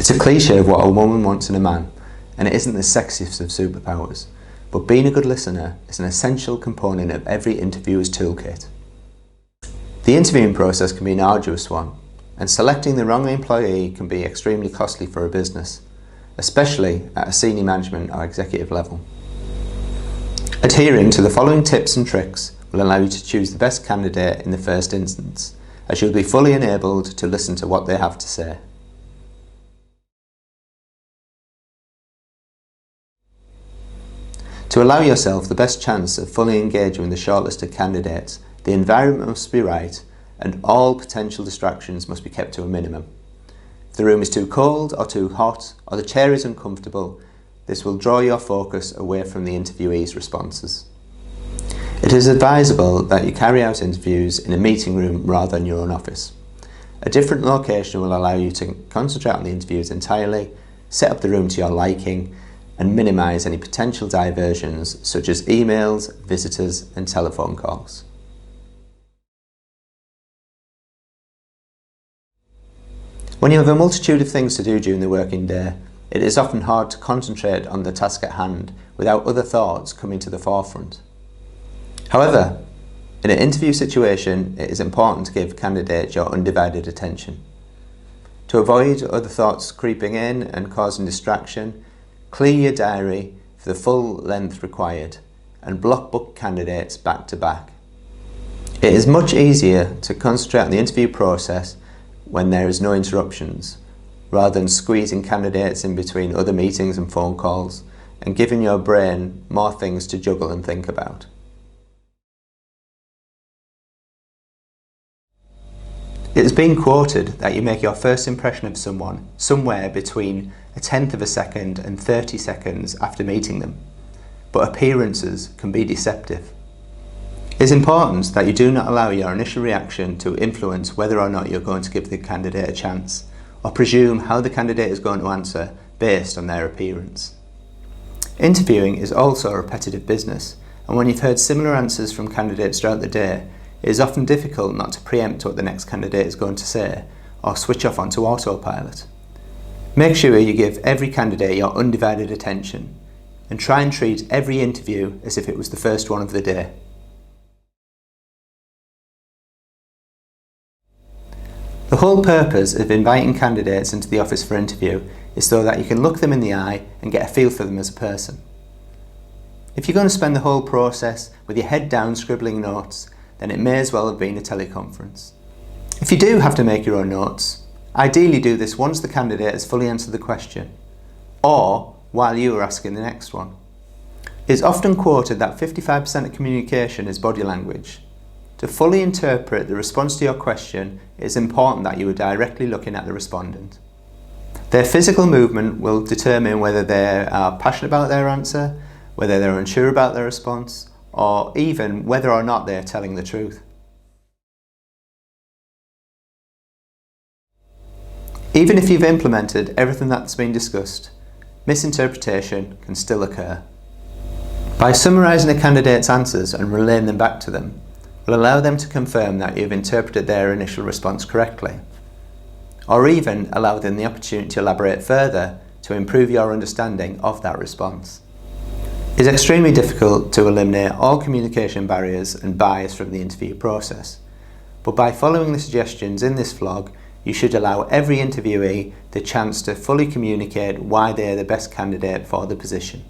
It's a cliche of what a woman wants in a man, and it isn't the sexiest of superpowers, but being a good listener is an essential component of every interviewer's toolkit. The interviewing process can be an arduous one, and selecting the wrong employee can be extremely costly for a business, especially at a senior management or executive level. Adhering to the following tips and tricks will allow you to choose the best candidate in the first instance, as you'll be fully enabled to listen to what they have to say. To allow yourself the best chance of fully engaging with the shortlisted candidates, the environment must be right and all potential distractions must be kept to a minimum. If the room is too cold or too hot or the chair is uncomfortable, this will draw your focus away from the interviewee's responses. It is advisable that you carry out interviews in a meeting room rather than your own office. A different location will allow you to concentrate on the interviews entirely, set up the room to your liking, and minimise any potential diversions such as emails, visitors and telephone calls. When you have a multitude of things to do during the working day, it is often hard to concentrate on the task at hand without other thoughts coming to the forefront. However, in an interview situation, it is important to give candidates your undivided attention. To avoid other thoughts creeping in and causing distraction, clear your diary for the full length required and block book candidates back to back. It is much easier to concentrate on the interview process when there is no interruptions, rather than squeezing candidates in between other meetings and phone calls and giving your brain more things to juggle and think about. It has been quoted that you make your first impression of someone somewhere between 1/10 of a second and 30 seconds after meeting them, but appearances can be deceptive. It is important that you do not allow your initial reaction to influence whether or not you're going to give the candidate a chance, or presume how the candidate is going to answer based on their appearance. Interviewing is also a repetitive business, and when you've heard similar answers from candidates throughout the day, it is often difficult not to preempt what the next candidate is going to say, or switch off onto autopilot. Make sure you give every candidate your undivided attention, and try and treat every interview as if it was the first one of the day. The whole purpose of inviting candidates into the office for interview is so that you can look them in the eye and get a feel for them as a person. If you're going to spend the whole process with your head down scribbling notes, then it may as well have been a teleconference. If you do have to make your own notes, ideally do this once the candidate has fully answered the question, or while you are asking the next one. It is often quoted that 55% of communication is body language. To fully interpret the response to your question, it is important that you are directly looking at the respondent. Their physical movement will determine whether they are passionate about their answer, whether they're unsure about their response, or even whether or not they're telling the truth. Even if you've implemented everything that's been discussed, misinterpretation can still occur. By summarising a candidate's answers and relaying them back to them, will allow them to confirm that you've interpreted their initial response correctly, or even allow them the opportunity to elaborate further to improve your understanding of that response. It is extremely difficult to eliminate all communication barriers and bias from the interview process, but by following the suggestions in this vlog, you should allow every interviewee the chance to fully communicate why they are the best candidate for the position.